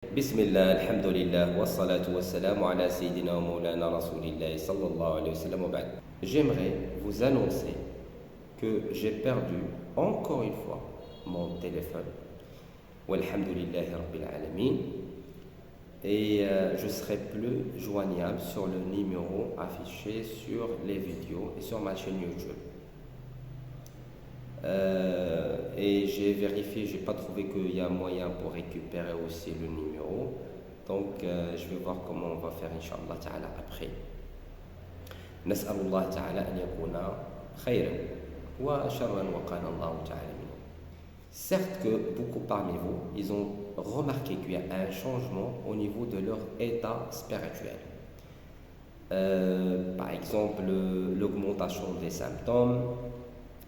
بسم الله الحمد لله والصلاة والسلام على سيدنا ومولانا رسول الله صلى الله عليه وسلم وبعد. J'aimerais vous annoncer que j'ai perdu encore une fois mon téléphone. Walhamdulillahi Rabbil Alamin. Et je serai plus joignable sur le numéro affiché sur les vidéos et sur ma chaîne YouTube. Et j'ai vérifié, j'ai pas trouvé qu'il y a moyen pour récupérer aussi le numéro. Donc je vais voir comment on va faire Inch'Allah Ta'ala après. نسأل الله تعالى أن يكون خيرا وشرا وقانا الله تعالى منه. Certes que beaucoup parmi vous, ils ont remarqué qu'il y a un changement au niveau de leur état spirituel. Par exemple, l'augmentation des symptômes,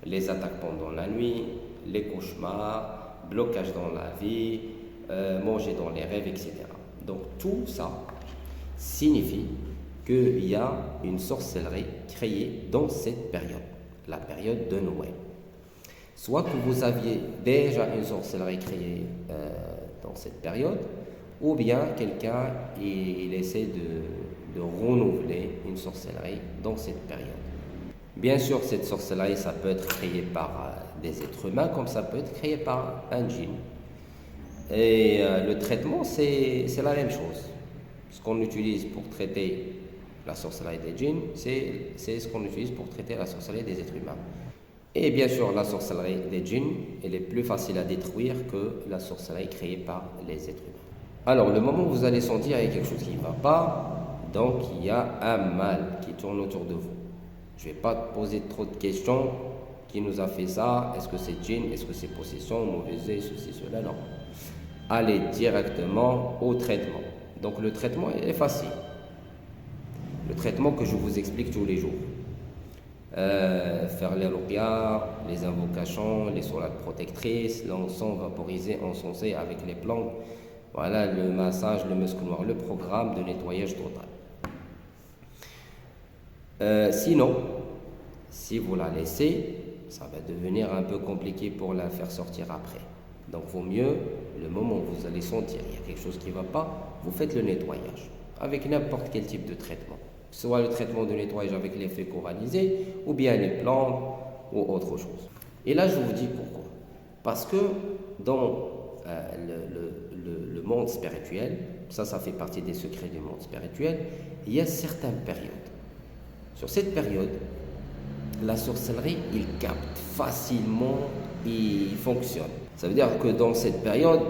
les attaques pendant la nuit, les cauchemars, blocage dans la vie, manger dans les rêves, etc. Donc tout ça signifie qu'il y a une sorcellerie créée dans cette période, la période de Noël. Soit que vous aviez déjà une sorcellerie créée dans cette période, ou bien quelqu'un il essaie de renouveler une sorcellerie dans cette période. Bien sûr, cette sorcellerie, ça peut être créé par des êtres humains, comme ça peut être créé par un djinn. Et le traitement, c'est la même chose. Ce qu'on utilise pour traiter la sorcellerie des djinns, c'est ce qu'on utilise pour traiter la sorcellerie des êtres humains. Et bien sûr, la sorcellerie des djinns, elle est plus facile à détruire que la sorcellerie créée par les êtres humains. Alors, le moment où vous allez sentir qu'il y a quelque chose qui ne va pas, donc il y a un mal qui tourne autour de vous. Je ne vais pas te poser trop de questions. Qui nous a fait ça? Est-ce que c'est djinn? Est-ce que c'est possession, mauvais œil, ceci, cela? Non. Allez directement au traitement. Donc le traitement est facile. Le traitement que je vous explique tous les jours. Faire les ruqya, les invocations, les sourates protectrices, l'encens vaporisé, encensé avec les plantes. Voilà, le massage, le musc noir, le programme de nettoyage total. Sinon, si vous la laissez, ça va devenir un peu compliqué pour la faire sortir après. Donc, vaut mieux, le moment où vous allez sentir qu'il y a quelque chose qui ne va pas, vous faites le nettoyage avec n'importe quel type de traitement. Soit le traitement de nettoyage avec l'effet corallisé, ou bien les plantes, ou autre chose. Et là, je vous dis pourquoi. Parce que dans le monde spirituel, ça fait partie des secrets du monde spirituel, il y a certaines périodes. Sur cette période, la sorcellerie, il capte facilement, il fonctionne. Ça veut dire que dans cette période,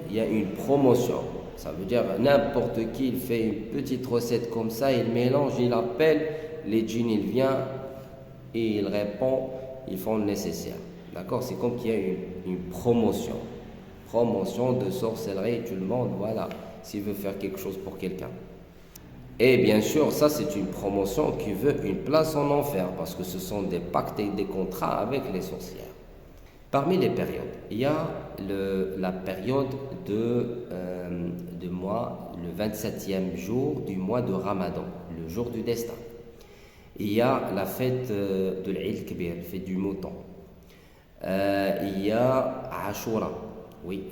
il y a une promotion. Ça veut dire n'importe qui, il fait une petite recette comme ça, il mélange, il appelle, les djinns, il vient et il répond, ils font le nécessaire. D'accord? C'est comme qu'il y a une promotion. Promotion de sorcellerie, tout le monde, voilà, s'il veut faire quelque chose pour quelqu'un. Et bien sûr, ça c'est une promotion qui veut une place en enfer parce que ce sont des pactes et des contrats avec les sorcières. Parmi les périodes, il y a la période de mois, le 27e jour du mois de Ramadan, le jour du destin. Il y a la fête de l'Eid Kbir, la fête du mouton. Il y a Ashura, oui,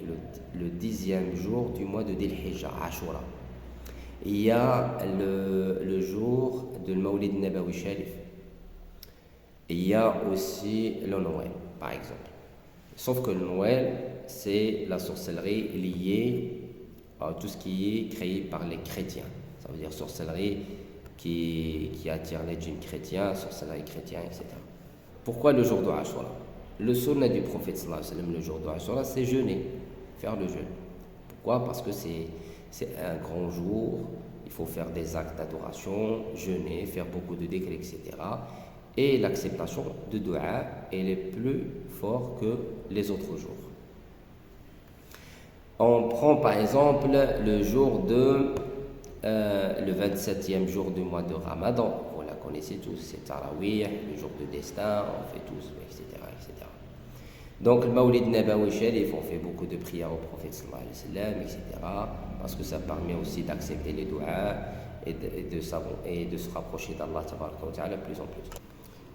le 10e jour du mois de Dhil Hijjah, Ashura. Il y a le jour de Mawlid Nabawi Sharif. Il y a aussi le Noël, par exemple. Sauf que le Noël, c'est la sorcellerie liée à tout ce qui est créé par les chrétiens. Ça veut dire sorcellerie qui attire les djinns chrétiens, sorcellerie chrétienne, etc. Pourquoi le jour de Ashura? Le sunnah du prophète sallallahu alayhi wa sallam, le jour de Ashura, c'est jeûner, faire le jeûne. Pourquoi? Parce que c'est un grand jour, il faut faire des actes d'adoration, jeûner, faire beaucoup de dhikr, etc. Et l'acceptation de dua, elle est plus forte que les autres jours. On prend par exemple le jour le 27e jour du mois de Ramadan. Vous la connaissez tous, c'est Tarawih, le jour de destin, on fait tous, etc. etc. Donc le Mawlid Nabawi Sharif, on fait beaucoup de prières au prophète sallallahu alayhi wa sallam, etc. Parce que ça permet aussi d'accepter les doigts et de se rapprocher d'Allah tabaraka wa ta'ala plus en plus.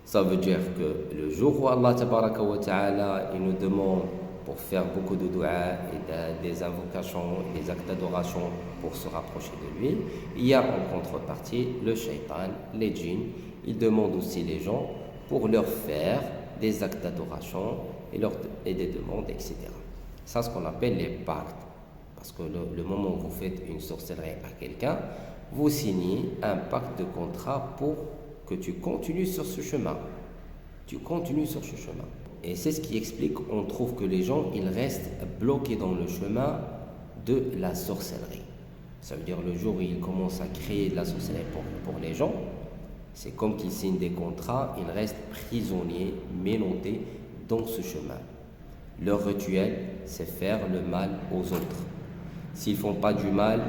Ça veut dire que le jour où Allah tabaraka wa ta'ala il nous demande pour faire beaucoup de doigts et des invocations, des actes d'adoration pour se rapprocher de lui. Il y a en contrepartie le shaitan, les djinns. Ils demandent aussi les gens pour leur faire des actes d'adoration et des demandes, etc. Ça, ce qu'on appelle les pactes. Parce que le moment où vous faites une sorcellerie à quelqu'un, vous signez un pacte de contrat pour que tu continues sur ce chemin. Tu continues sur ce chemin. Et c'est ce qui explique, on trouve que les gens, ils restent bloqués dans le chemin de la sorcellerie. Ça veut dire le jour où ils commencent à créer de la sorcellerie pour les gens, c'est comme qu'ils signent des contrats, ils restent prisonniers, menottés dans ce chemin. Leur rituel, c'est faire le mal aux autres. S'ils ne font pas du mal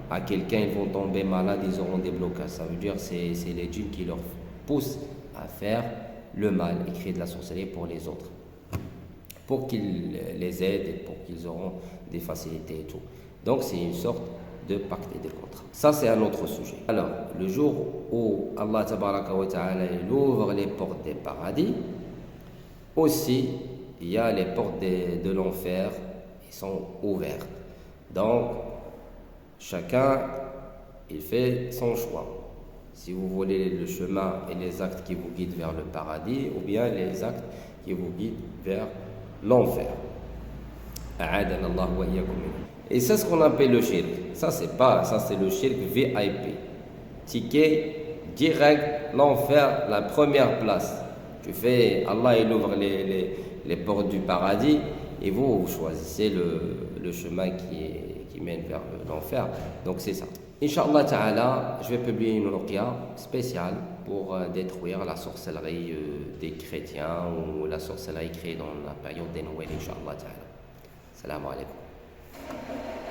à quelqu'un, ils vont tomber malades, ils auront des blocages. Ça veut dire que c'est les djinns qui leur poussent à faire le mal et créer de la sorcellerie pour les autres. Pour qu'ils les aident et pour qu'ils auront des facilités et tout. Donc c'est une sorte de pacte et de contrat. Ça c'est un autre sujet. Alors, le jour où Allah tabaraka wa ta'ala il ouvre les portes des paradis, aussi il y a les portes de l'enfer qui sont ouvertes. Donc, chacun il fait son choix. Si vous voulez le chemin et les actes qui vous guident vers le paradis, ou bien les actes qui vous guident vers l'enfer. Et c'est ce qu'on appelle le shirk. Ça c'est le shirk VIP. Ticket direct, l'enfer, la première place. Tu fais, Allah il ouvre les portes du paradis et vous choisissez le chemin qui mène vers l'enfer. Donc c'est ça. Inch'Allah Ta'ala, je vais publier une ruqya spéciale pour détruire la sorcellerie des chrétiens ou la sorcellerie créée dans la période des Noël, Inch'Allah Ta'ala. Salam alaikum.